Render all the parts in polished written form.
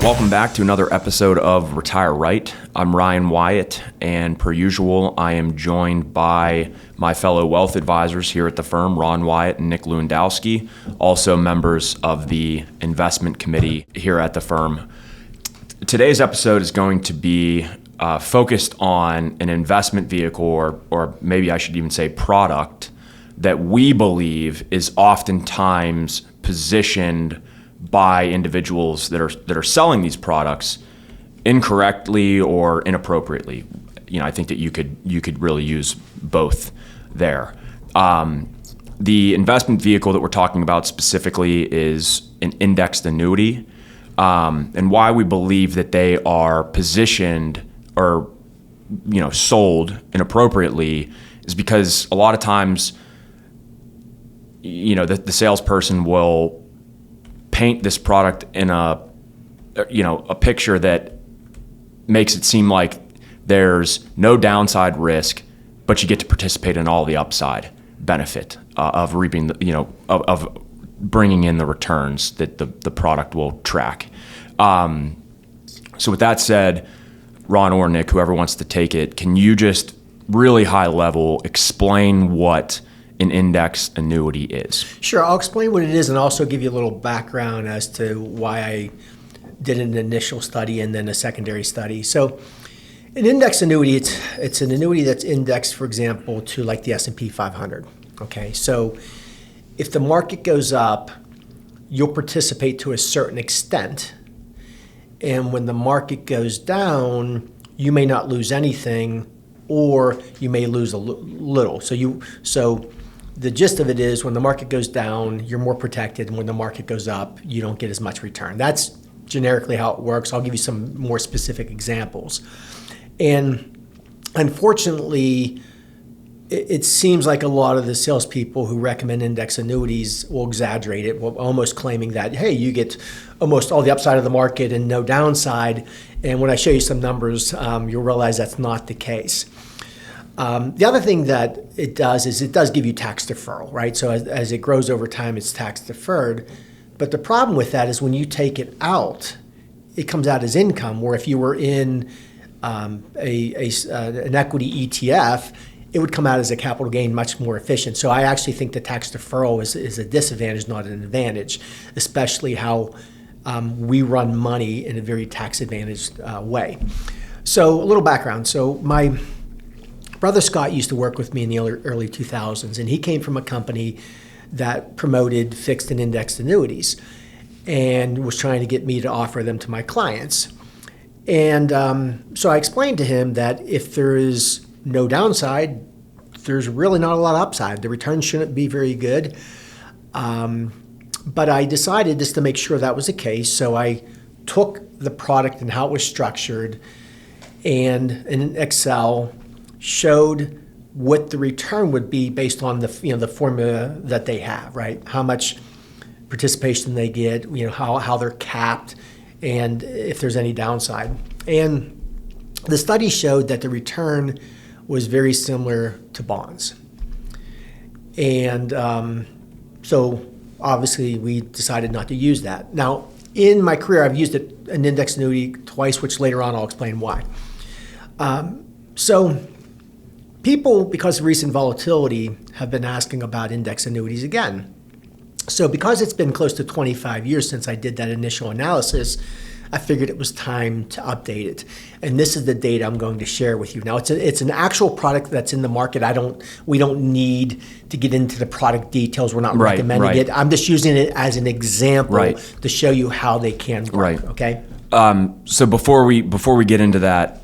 Welcome back to another episode of Retire Right. I'm Ryan Wyatt, and per usual, I am joined by my fellow wealth advisors here at the firm, Ron Wyatt and Nick Lewandowski, also members of the investment committee here at the firm. Today's episode is going to be focused on an investment vehicle, or maybe I should even say product, that we believe is oftentimes positioned by individuals that are selling these products incorrectly or inappropriately. I think that you could really use both there. The investment vehicle that we're talking about specifically is an indexed annuity, and why we believe that they are positioned or sold inappropriately is because a lot of times the salesperson will paint this product in a picture that makes it seem like there's no downside risk, but you get to participate in all the upside benefit of reaping of bringing in the returns that the product will track. So with that said, Ron or Nick, whoever wants to take it, can you just really high level explain what an indexed annuity is? Sure, I'll explain what it is and also give you a little background as to why I did an initial study and then a secondary study. So an indexed annuity, it's an annuity that's indexed, for example, to like the S&P 500. Okay, so if the market goes up, you'll participate to a certain extent. And when the market goes down, you may not lose anything, or you may lose a little. So the gist of it is when the market goes down, you're more protected, and when the market goes up, you don't get as much return. That's generically how it works. I'll give you some more specific examples. And unfortunately, it seems like a lot of the salespeople who recommend index annuities will exaggerate it, almost claiming that, hey, you get almost all the upside of the market and no downside. And when I show you some numbers, you'll realize that's not the case. The other thing that it does is it does give you tax deferral, right? So as it grows over time, it's tax deferred. But the problem with that is when you take it out, it comes out as income, where if you were in an equity ETF, it would come out as a capital gain, much more efficient. So I actually think the tax deferral is a disadvantage, not an advantage, especially how we run money in a very tax-advantaged way. So a little background. So my brother Scott used to work with me in the early 2000s, and he came from a company that promoted fixed and indexed annuities and was trying to get me to offer them to my clients. And so I explained to him that if there is no downside, there's really not a lot of upside. The return shouldn't be very good. But I decided just to make sure that was the case, so I took the product and how it was structured and in Excel showed what the return would be based on the formula that they have, right? How much participation they get, how they're capped, and if there's any downside. And the study showed that the return was very similar to bonds. And so obviously we decided not to use that. Now, in my career, I've used an index annuity twice, which later on I'll explain why. So people, because of recent volatility, have been asking about index annuities again. So because it's been close to 25 years since I did that initial analysis, I figured it was time to update it. And this is the data I'm going to share with you. Now, it's an actual product that's in the market. We don't need to get into the product details. We're not recommending it. I'm just using it as an example to show you how they can work, okay? So before we get into that,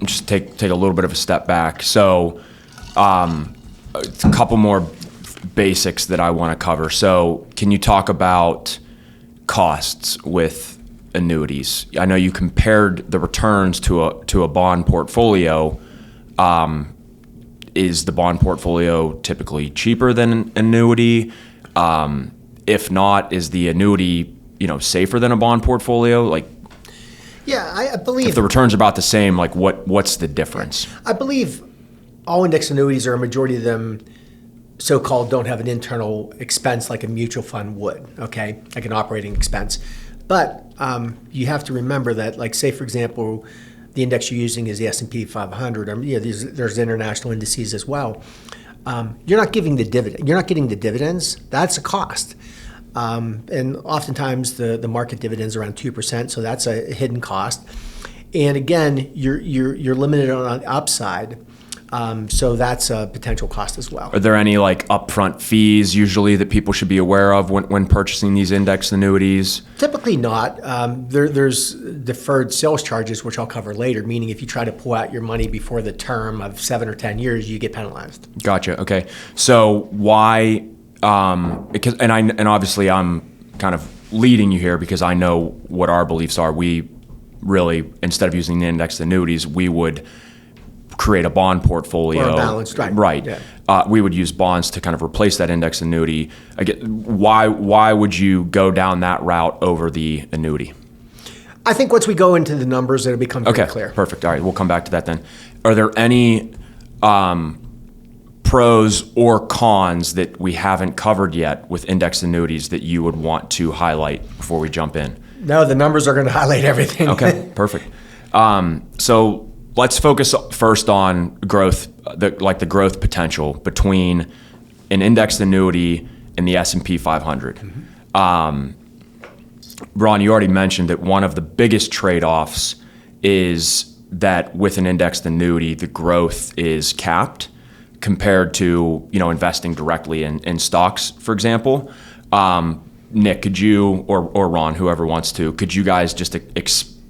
just take a little bit of a step back. So a couple more basics that I want to cover. So can you talk about costs with annuities? I know you compared the returns to a bond portfolio. Is the bond portfolio typically cheaper than an annuity? If not, is the annuity safer than a bond portfolio? Yeah, I believe if the returns are about the same, what's the difference? I believe all index annuities, or a majority of them, so-called don't have an internal expense like a mutual fund would, okay, like an operating expense. But you have to remember that, like, say, for example, the index you're using is the S&P 500. There's international indices as well. You're not giving the dividend. You're not getting the dividends. That's a cost. And oftentimes the market dividends are around 2%, so that's a hidden cost. And again, you're limited on the upside. So that's a potential cost as well. Are there any like upfront fees usually that people should be aware of when purchasing these index annuities? Typically not. There's deferred sales charges, which I'll cover later, meaning if you try to pull out your money before the term of 7 or 10 years, you get penalized. Gotcha. Okay. So why? Because and obviously I'm kind of leading you here because I know what our beliefs are. We really, instead of using the indexed annuities, we would create a bond portfolio. Or a balanced, right. Right. Yeah. We would use bonds to kind of replace that index annuity. Again, why would you go down that route over the annuity? I think once we go into the numbers, it'll become very clear. Perfect. All right, we'll come back to that then. Are there any pros or cons that we haven't covered yet with index annuities that you would want to highlight before we jump in? No, the numbers are going to highlight everything. Okay, perfect. So let's focus first on growth, the growth potential between an indexed annuity and the S&P 500. Mm-hmm. Ron, you already mentioned that one of the biggest trade-offs is that with an indexed annuity, the growth is capped compared to investing directly in stocks, for example. Nick, could you, or Ron, whoever wants to, could you guys just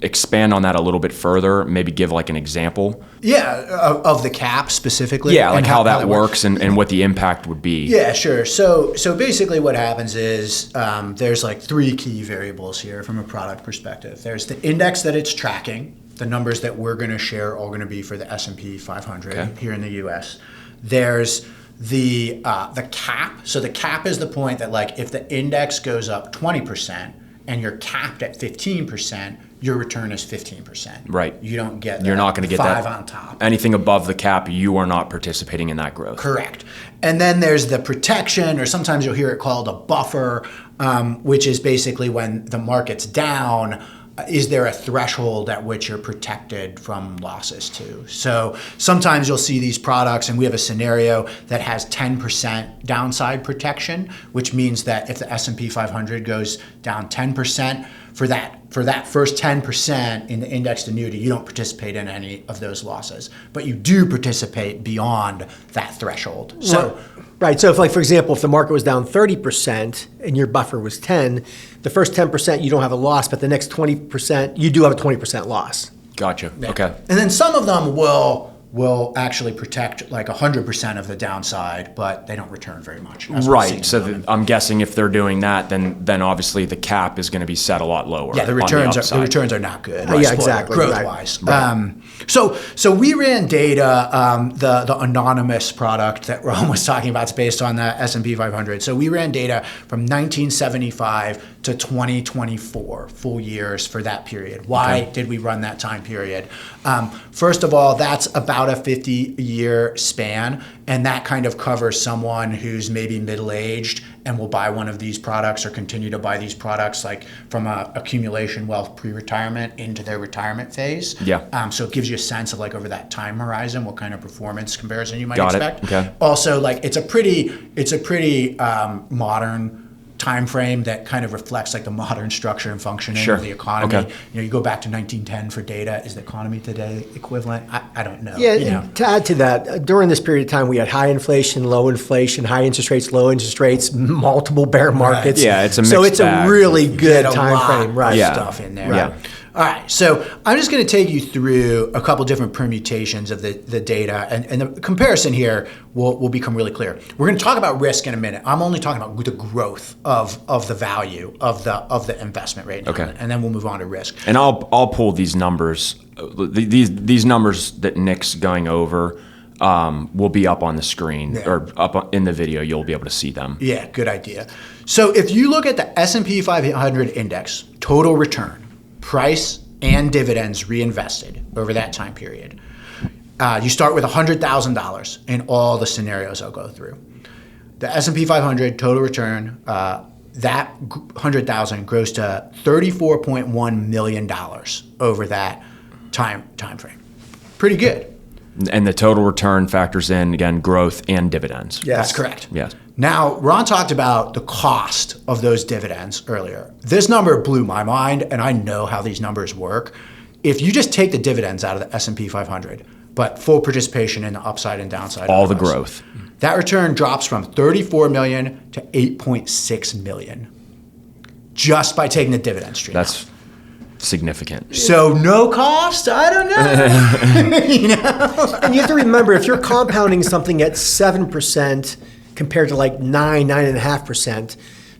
expand on that a little bit further, maybe give like an example? Yeah, of the cap specifically? Yeah, like how that works and what the impact would be. Yeah, sure. So basically what happens is there's like 3 key variables here from a product perspective. There's the index that it's tracking. The numbers that we're going to share are all going to be for the S&P 500 here in the U.S. There's the cap. So the cap is the point that, like, if the index goes up 20% and you're capped at 15%, your return is 15%. Right. You don't get You're not going to get 5 that on top. Anything above the cap, you are not participating in that growth. Correct. And then there's the protection, or sometimes you'll hear it called a buffer, which is basically when the market's down, is there a threshold at which you're protected from losses too? So sometimes you'll see these products, and we have a scenario that has 10% downside protection, which means that if the S&P 500 goes down 10%, for that first 10% in the indexed annuity, you don't participate in any of those losses, but you do participate beyond that threshold. So. Right. So if, like, for example, if the market was down 30% and your buffer was 10, the first 10% you don't have a loss, but the next 20% you do have a 20% loss. Gotcha. Yeah. Okay. And then some of them will actually protect like 100% of the downside, but they don't return very much. Right. So I'm guessing if they're doing that, then obviously the cap is going to be set a lot lower. Yeah, the returns are not good. Yeah, exactly. Growth wise. Right. So we ran data. The anonymous product that Ron was talking about is based on the S&P 500. So we ran data from 1975 to 2024, full years for that period. Why did we run that time period? First of all, that's about a 50-year span, and that kind of covers someone who's maybe middle-aged and will buy one of these products or continue to buy these products, like from a accumulation wealth pre-retirement into their retirement phase. Yeah. So it gives you a sense of, like, over that time horizon, what kind of performance comparison you might Got expect. it. Okay. Also, like, it's a pretty modern time frame that kind of reflects, like, the modern structure and functioning of the economy. Okay. You go back to 1910 for data. Is the economy today equivalent? I don't know. Yeah, to add to that, during this period of time, we had high inflation, high interest rates, low interest rates, multiple bear markets. Right. Yeah, it's a mixed So it's bag. a really good a time lot frame. Right. of stuff in there. Yeah. All right, so I'm just going to take you through a couple different permutations of the data, and the comparison here will become really clear. We're going to talk about risk in a minute. I'm only talking about the growth of the value of the investment rate, and then we'll move on to risk. And I'll pull these numbers. These numbers that Nick's going over will be up on the screen or up in the video. You'll be able to see them. Yeah, good idea. So if you look at the S&P 500 index, total return, price and dividends reinvested over that time period. You start with $100,000 in all the scenarios I'll go through. The S&P 500 total return that 100,000 grows to $34.1 million over that time frame. Pretty good. And the total return factors in, again, growth and dividends. Yes. That's correct. Yes. Now, Ron talked about the cost of those dividends earlier. This number blew my mind, and I know how these numbers work. If you just take the dividends out of the S&P 500, but full participation in the upside and downside, All the growth. that return drops from $34 million to $8.6 million just by taking the dividend stream. That's significant. So no cost? I don't know. And you have to remember, if you're compounding something at 7% compared to like 9.5%,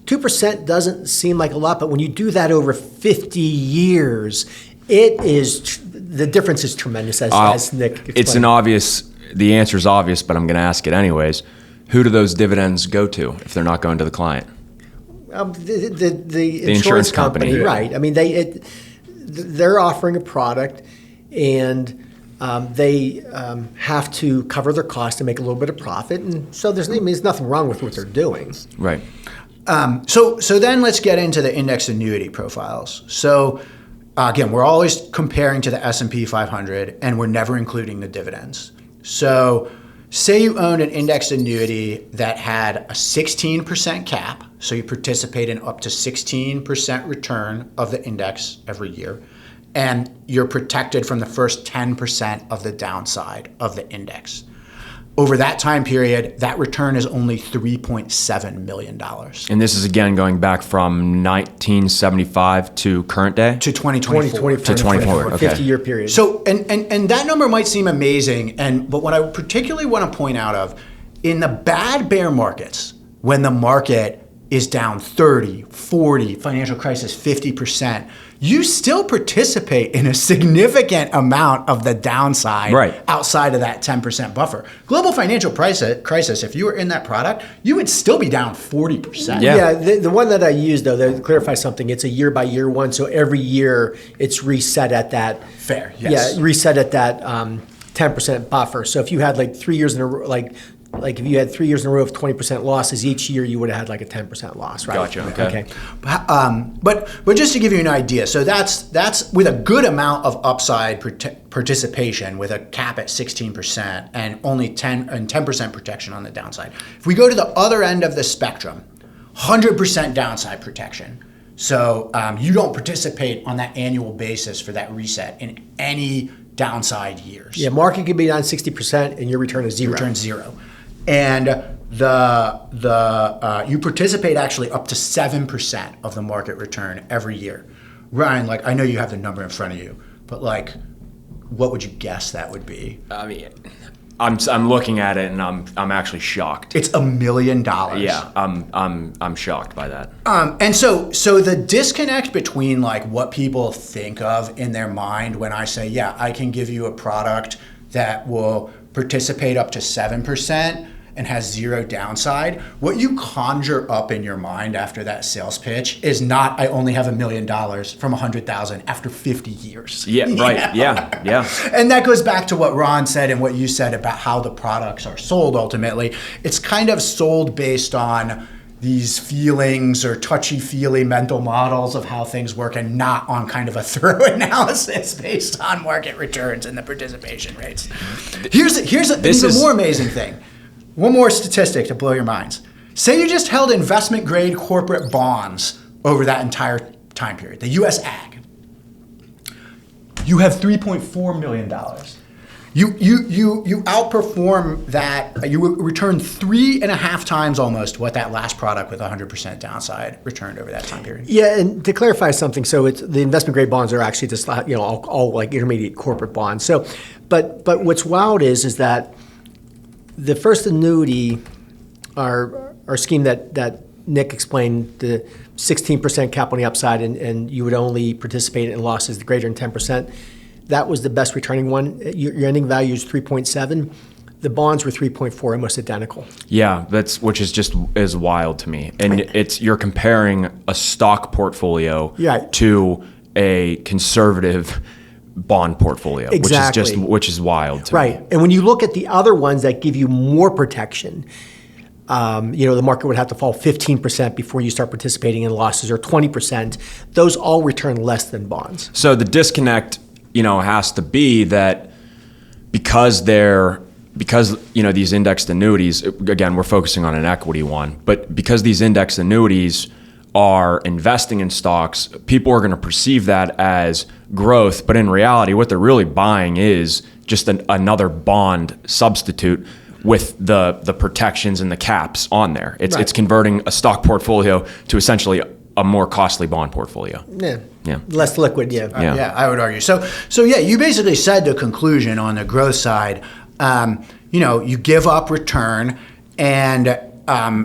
2% doesn't seem like a lot, but when you do that over 50 years, the difference is tremendous, as Nick explained. It's the answer is obvious, but I'm going to ask it anyways. Who do those dividends go to if they're not going to the client? The insurance company, right? I mean, they're offering a product, and they have to cover their costs to make a little bit of profit, and so there's nothing wrong with what they're doing. Right. So then let's get into the index annuity profiles. So again, we're always comparing to the S&P 500, and we're never including the dividends. So say you owned an indexed annuity that had a 16% cap, so you participate in up to 16% return of the index every year, and you're protected from the first 10% of the downside of the index. Over that time period, that return is only $3.7 million. And this is, again, going back from 1975 to current day? To 2024. To 24, okay. 50-year period. So, and that number might seem amazing, but what I particularly want to point out of, in the bad bear markets, when the market is down 30, 40, financial crisis 50%, you still participate in a significant amount of the downside outside of that 10% buffer. Global financial crisis, if you were in that product, you would still be down 40%. Yeah, the one that I used, though, to clarify something, it's a year-by-year one, so every year it's reset at that. Fair, yes. Yeah, reset at that 10% buffer. So if you had like 3 years in a row, like if you had 3 years in a row of 20% losses, each year you would have had like a 10% loss, right? Gotcha. Okay. But just to give you an idea, so that's with a good amount of upside participation with a cap at 16% and only 10% protection on the downside. If we go to the other end of the spectrum, 100% downside protection. So you don't participate on that annual basis for that reset in any downside years. Yeah, market could be down 60% and your return is zero. Return zero. And you participate actually up to 7% of the market return every year. Ryan, I know you have the number in front of you, but what would you guess that would be? I mean, I'm looking at it and I'm actually shocked. It's $1 million. Yeah, I'm shocked by that. And so the disconnect between what people think of in their mind when I say, yeah, I can give you a product that will participate up to 7% and has zero downside, what you conjure up in your mind after that sales pitch is not, I only have $1 million from 100,000 after 50 years. Yeah, right. Yeah. And that goes back to what Ron said and what you said about how the products are sold ultimately. It's kind of sold based on these feelings or touchy-feely mental models of how things work and not on kind of a thorough analysis based on market returns and the participation rates. Here's an even more amazing thing. One more statistic to blow your minds. Say you just held investment-grade corporate bonds over that entire time period, the U.S. Ag. You have $3.4 million. You outperform that. You return 3.5 times almost what that last product with 100% downside returned over that time period. Yeah, and to clarify something, so it's the investment grade bonds are actually just all like intermediate corporate bonds. So, but what's wild is that the first annuity, our scheme that Nick explained, the 16% cap on the upside, and you would only participate in losses greater than 10%. That was the best returning one. Your ending value is 3.7. The bonds were 3.4, almost identical. Yeah, which is wild to me. And you're comparing a stock portfolio to a conservative bond portfolio, which is wild to me. Right. And when you look at the other ones that give you more protection, The market would have to fall 15% before you start participating in losses, or 20%. Those all return less than bonds. So the disconnect, has to be that because these indexed annuities, again, we're focusing on an equity one, but because these indexed annuities are investing in stocks, people are going to perceive that as growth, but in reality, what they're really buying is just another bond substitute with the protections and the caps on there. It's converting a stock portfolio to essentially a more costly bond portfolio. Yeah. Less liquid, yeah. Yeah, I would argue. So yeah, you basically said the conclusion on the growth side. You give up return and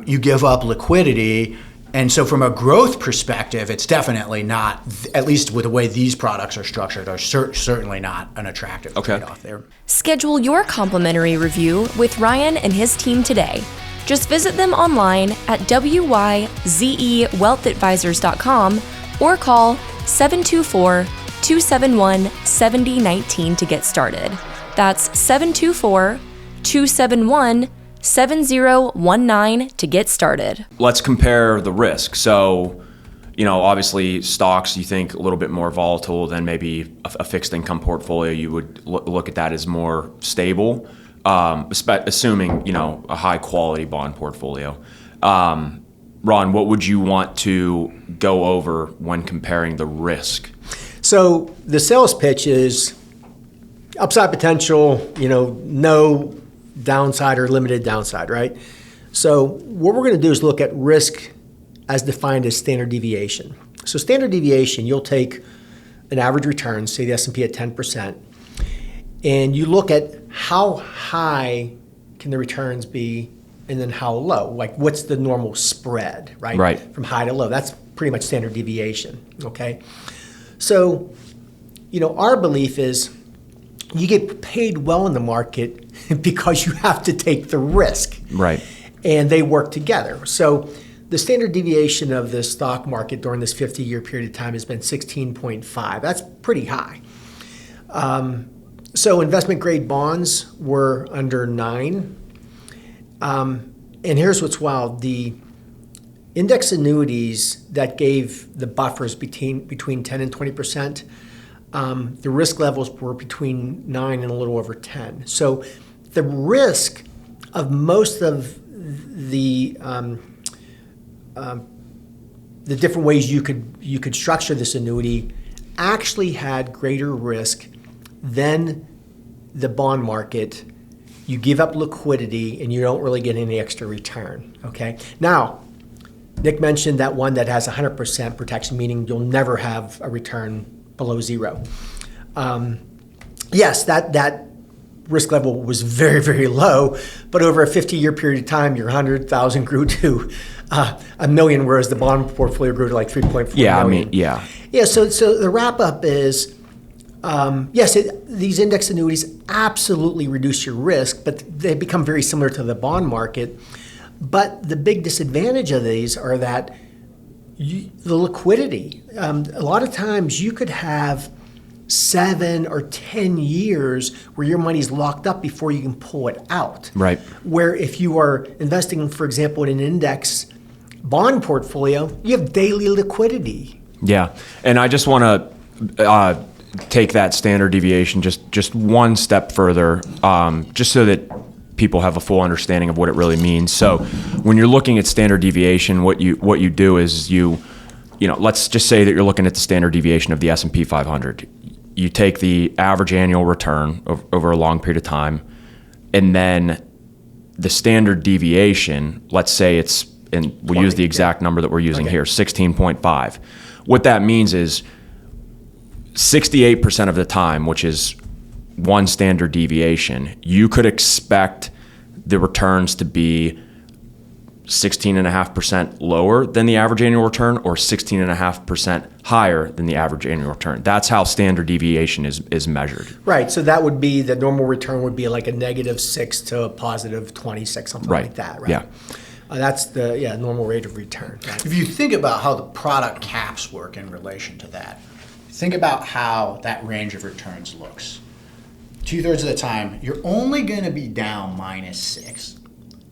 you give up liquidity. And so from a growth perspective, it's definitely not, at least with the way these products are structured, are certainly not an attractive trade-off there. Schedule your complimentary review with Ryan and his team today. Just visit them online at wyzewealthadvisors.com or call 724-271-7019 to get started. That's 724-271-7019 to get started. Let's compare the risk. So, obviously stocks, you think a little bit more volatile than maybe a fixed income portfolio. You would look at that as more stable, assuming, a high quality bond portfolio. Ron, what would you want to go over when comparing the risk? So the sales pitch is upside potential, no downside or limited downside, right? So what we're going to do is look at risk as defined as standard deviation. So standard deviation, you'll take an average return, say the S&P at 10%, and you look at how high can the returns be and then how low. Like what's the normal spread, right? Right. From high to low. That's pretty much standard deviation, okay? So, our belief is you get paid well in the market because you have to take the risk. Right. And they work together. So the standard deviation of the stock market during this 50-year period of time has been 16.5. That's pretty high. So investment grade bonds were under 9. And here's what's wild. The index annuities that gave the buffers between 10 and 20%, the risk levels were between 9 and a little over 10. So the risk of most of the different ways you could structure this annuity actually had greater risk than the bond market. You give up liquidity and you don't really get any extra return. Okay. Now, Nick mentioned that one that has 100% protection, meaning you'll never have a return below zero. Yes, that risk level was very, very low, but over a 50-year period of time, your 100,000 grew to $1 million, whereas the bond portfolio grew to like 3.4 million. Yeah. So the wrap up is, yes, these index annuities absolutely reduce your risk, but they become very similar to the bond market. But the big disadvantage of these are that the liquidity. A lot of times you could have 7 or 10 years where your money's locked up before you can pull it out. Right. Where if you are investing, for example, in an index bond portfolio, you have daily liquidity. Yeah, and I just want to take that standard deviation just one step further, just so that people have a full understanding of what it really means. So when you're looking at standard deviation, what you do is you let's just say that you're looking at the standard deviation of the S&P 500. You take the average annual return over a long period of time, and then the standard deviation, let's say it's, and we'll use the exact number that we're using here, 16.5. What that means is 68% of the time, which is one standard deviation, you could expect the returns to be 16.5% lower than the average annual return or 16.5% higher than the average annual return. That's how standard deviation is measured. Right. So that would be the normal return would be like a -6 to a positive 26, something like that, right? Yeah. That's the normal rate of return. Right? If you think about how the product caps work in relation to that, think about how that range of returns looks. 2/3 of the time, you're only going to be down -6.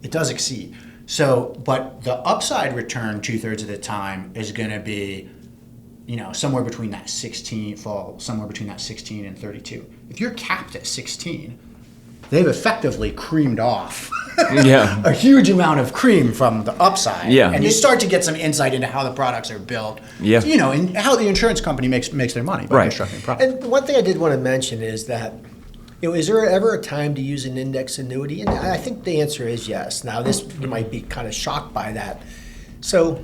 It does exceed. So, but the upside return 2/3 of the time is going to be, somewhere between that 16 and 32. If you're capped at 16, they've effectively creamed off Yeah. a huge amount of cream from the upside. Yeah. And you start to get some insight into how the products are built. Yeah. And how the insurance company makes their money by Right. constructing products. And one thing I did want to mention is that, is there ever a time to use an index annuity? And I think the answer is yes. Now, you might be kind of shocked by that. So,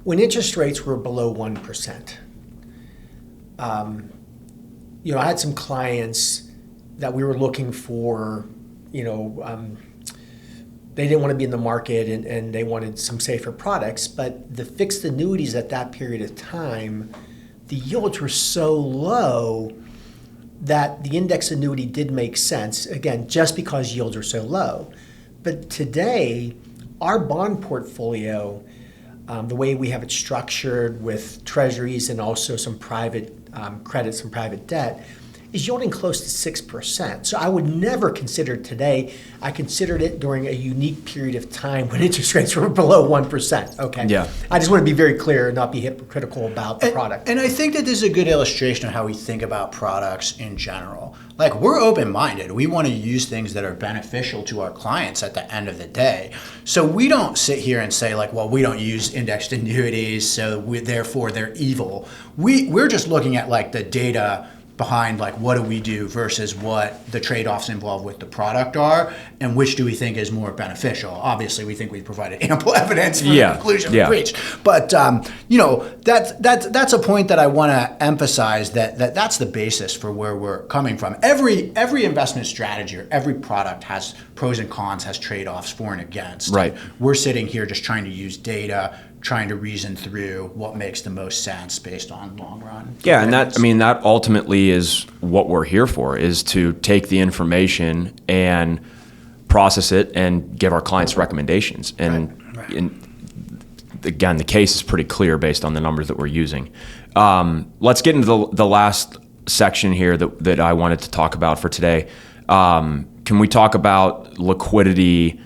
when interest rates were below 1%, I had some clients that we were looking for, they didn't want to be in the market and they wanted some safer products, but the fixed annuities at that period of time, the yields were so low that the index annuity did make sense, again, just because yields are so low. But today, our bond portfolio, the way we have it structured with treasuries and also some private credits and private debt, is yielding close to 6%. So I would never consider today. I considered it during a unique period of time when interest rates were below 1%. Okay. Yeah. I just want to be very clear and not be hypocritical about the product. And I think that this is a good illustration of how we think about products in general. Like, we're open-minded. We want to use things that are beneficial to our clients at the end of the day. So we don't sit here and say, like, well, we don't use indexed annuities, so therefore they're evil. We're just looking at, like, the data behind, like, what do we do versus what the trade-offs involved with the product are, and which do we think is more beneficial. Obviously, we think we provided ample evidence for the conclusion we reached. But that's a point that I want to emphasize, that's the basis for where we're coming from. Every investment strategy or every product has pros and cons, has trade-offs for and against. Right. We're sitting here just trying to use data, trying to reason through what makes the most sense based on long run. Yeah, and that ultimately is what we're here for, is to take the information and process it and give our clients recommendations. And, again, the case is pretty clear based on the numbers that we're using. Let's get into the last section here that I wanted to talk about for today. Can we talk about liquidity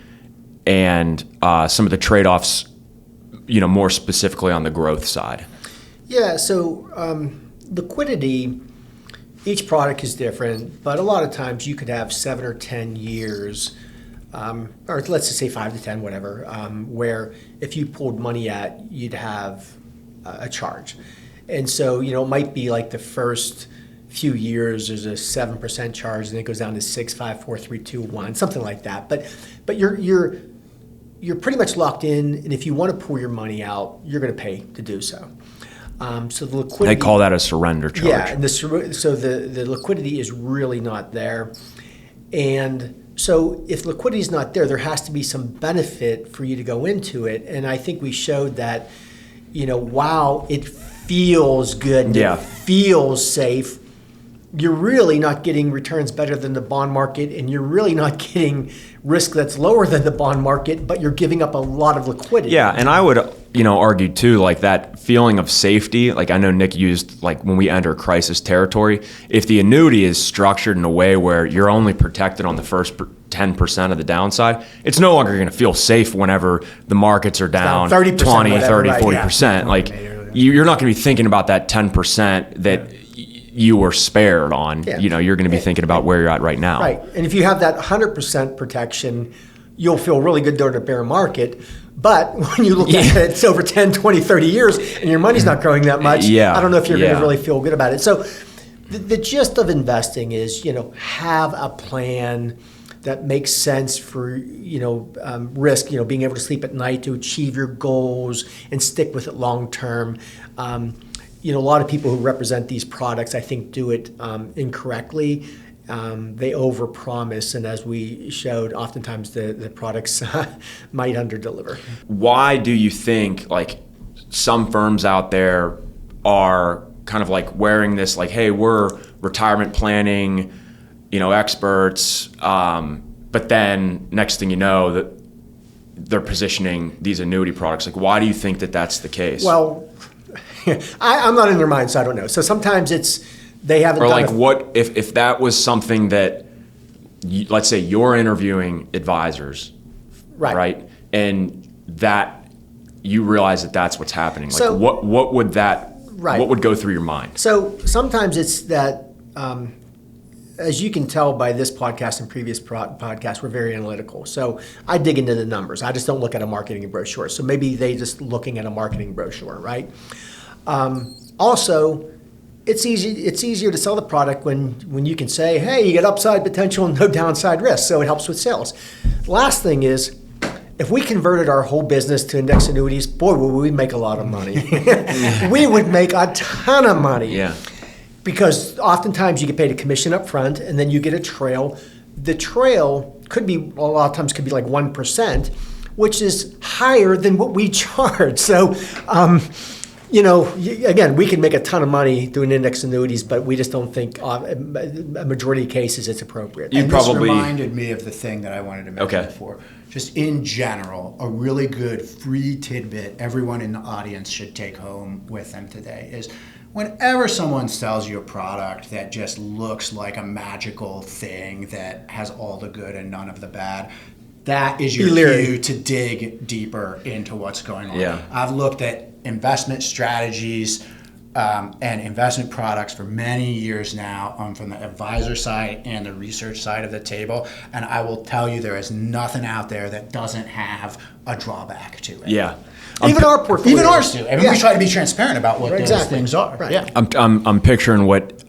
and some of the trade-offs, more specifically on the growth side? Yeah, so liquidity, each product is different, but a lot of times you could have 7 or 10 years, or let's just say 5 to 10, whatever, where if you pulled money out, you'd have a charge. And so, it might be like the first few years there's a 7% charge, and it goes down to 6, 5, 4, 3, 2, 1, something like that. But you're pretty much locked in, and if you want to pull your money out, you're going to pay to do so. So the liquidity, They call that a surrender charge. yeah, and so the liquidity is really not there, and so if liquidity is not there has to be some benefit for you to go into it. And I think we showed that, while it feels good, and it feels safe, you're really not getting returns better than the bond market, and you're really not getting risk that's lower than the bond market, but you're giving up a lot of liquidity. Yeah, and I would, argue too, like that feeling of safety, like I know Nick used, like when we enter crisis territory, if the annuity is structured in a way where you're only protected on the first 10% of the downside, it's no longer going to feel safe whenever the markets are down 30%, 20, whatever, 30, right, 40%. yeah. Like you're not going to be thinking about that 10% that you were spared on. Yeah. You're going to be thinking about where you're at right now. Right, and if you have that 100% protection, you'll feel really good during a bear market. But when you look at it, it's over 10, 20, 30 years, and your money's not growing that much, I don't know if you're going to really feel good about it. So the gist of investing is, have a plan that makes sense for, risk, being able to sleep at night to achieve your goals and stick with it long term. A lot of people who represent these products, I think, do it incorrectly. They overpromise, and as we showed, oftentimes the products might underdeliver. Why do you think, like, some firms out there are kind of like wearing this, like, hey, we're retirement planning, experts, but then next thing you know, that they're positioning these annuity products? Like, why do you think that that's the case? Well, I'm not in their mind, so I don't know. So sometimes they haven't. Or done like, what if that was something that, let's say you're interviewing advisors Right. And that you realize that that's what's happening. Like So- what would that, Right. what would go through your mind? So sometimes it's that, as you can tell by this podcast and previous podcasts, we're very analytical. So I dig into the numbers. I just don't look at a marketing brochure. So maybe they just looking at a marketing brochure, right? Also, it's easier to sell the product when you can say, hey, you get upside potential and no downside risk. So it helps with sales. Last thing is, if we converted our whole business to index annuities, boy, would we make a lot of money. We would make a ton of money. Yeah. Because oftentimes you get paid a commission up front and then you get a trail. The trail could be, a lot of times could be like 1%, which is higher than what we charge. So, again, we can make a ton of money doing index annuities, but we just don't think a majority of cases it's appropriate. You And probably- this reminded me of the thing that I wanted to mention before. Just in general, a really good free tidbit everyone in the audience should take home with them today is whenever someone sells you a product that just looks like a magical thing that has all the good and none of the bad, that is your cue to dig deeper into what's going on. Yeah. I've looked at investment strategies and investment products for many years now from the advisor side and the research side of the table. And I will tell you, there is nothing out there that doesn't have a drawback to it. Yeah. Even our portfolio. Even ours do. I mean, we try to be transparent about what those things are. Right. Yeah. I'm picturing what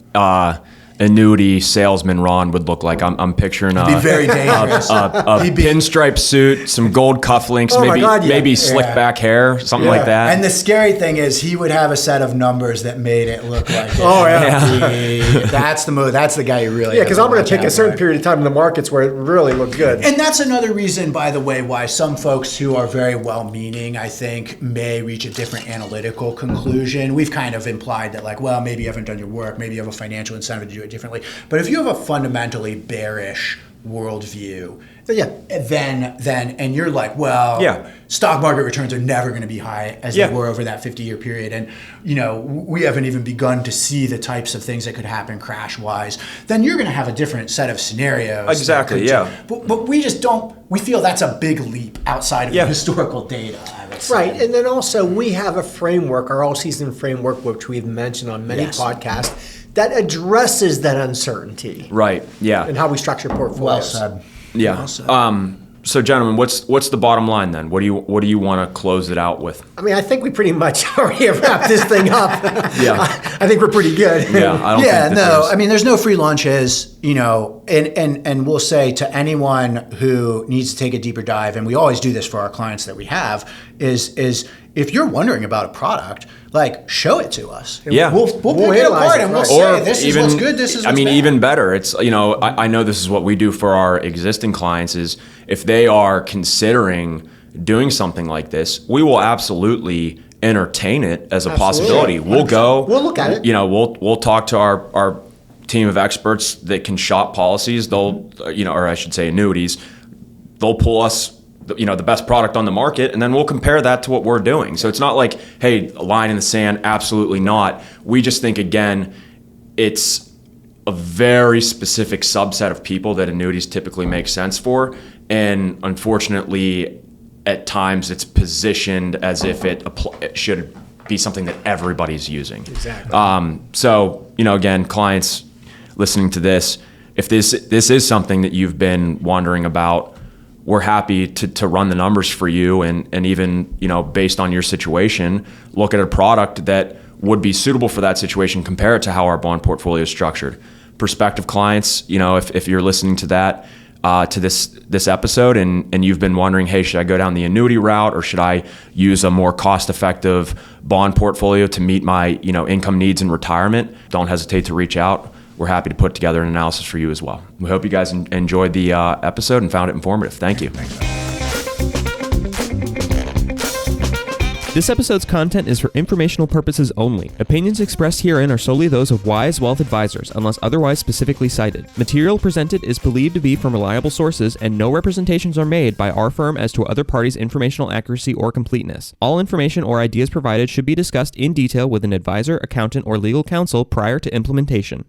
annuity salesman Ron would look like. I'm picturing Be very dangerous. a pinstripe suit, some gold cufflinks, Oh my maybe God, yeah. maybe slick back hair, something like that. And the scary thing is, he would have a set of numbers that made it look like it. Oh, yeah. That's the move. That's the guy you really. Yeah, have because to I'm going watch to pick out a certain for. period of time in the markets where it really looked good. And that's another reason, by the way, why some folks who are very well-meaning, I think, may reach a different analytical conclusion. We've kind of implied that, like, well, maybe you haven't done your work, maybe you have a financial incentive to do it differently. But if you have a fundamentally bearish worldview, Yeah. then and you're like, well, Yeah. stock market returns are never going to be high as Yeah. they were over that 50-year period, and we haven't even begun to see the types of things that could happen crash-wise, then you're going to have a different set of scenarios. Exactly, that could- yeah. But we just don't. We feel that's a big leap outside of the historical data. I would say. Right, and then also we have a framework, our all-season framework, which we've mentioned on many Yes. podcasts, that addresses that uncertainty Right. Yeah. and how we structure portfolios. Well said. Yeah. Well said. So, gentlemen, what's the bottom line then? What do you want to close it out with? I mean, I think we pretty much already have wrapped this thing up. Yeah. I think we're pretty good. Yeah. I don't Yeah, think that no. there's- I mean, there's no free lunches, and we'll say to anyone who needs to take a deeper dive, and we always do this for our clients that we have, is if you're wondering about a product, like, show it to us. Yeah. We'll pick it analyze apart it, and we'll right. say, this is what's good, this is what's bad. even better. It's, I know this is what we do for our existing clients is if they are considering doing something like this, we will absolutely entertain it as a possibility. We'll go. We'll look at it. We'll talk to our team of experts that can shop policies. They'll, or I should say annuities. They'll pull us the best product on the market, and then we'll compare that to what we're doing. So it's not like, hey, a line in the sand, absolutely not. We just think, again, it's a very specific subset of people that annuities typically make sense for, and unfortunately, at times it's positioned as if it should be something that everybody's using. Exactly. So, again, clients listening to this, if this is something that you've been wondering about, we're happy to run the numbers for you and even, based on your situation, look at a product that would be suitable for that situation, compare it to how our bond portfolio is structured. Prospective clients, if you're listening to that, to this episode and you've been wondering, hey, should I go down the annuity route or should I use a more cost-effective bond portfolio to meet my, income needs in retirement? Don't hesitate to reach out. We're happy to put together an analysis for you as well. We hope you guys enjoyed the episode and found it informative. Thank you. This episode's content is for informational purposes only. Opinions expressed herein are solely those of Wyze Wealth Advisors, unless otherwise specifically cited. Material presented is believed to be from reliable sources, and no representations are made by our firm as to other parties' informational accuracy or completeness. All information or ideas provided should be discussed in detail with an advisor, accountant, or legal counsel prior to implementation.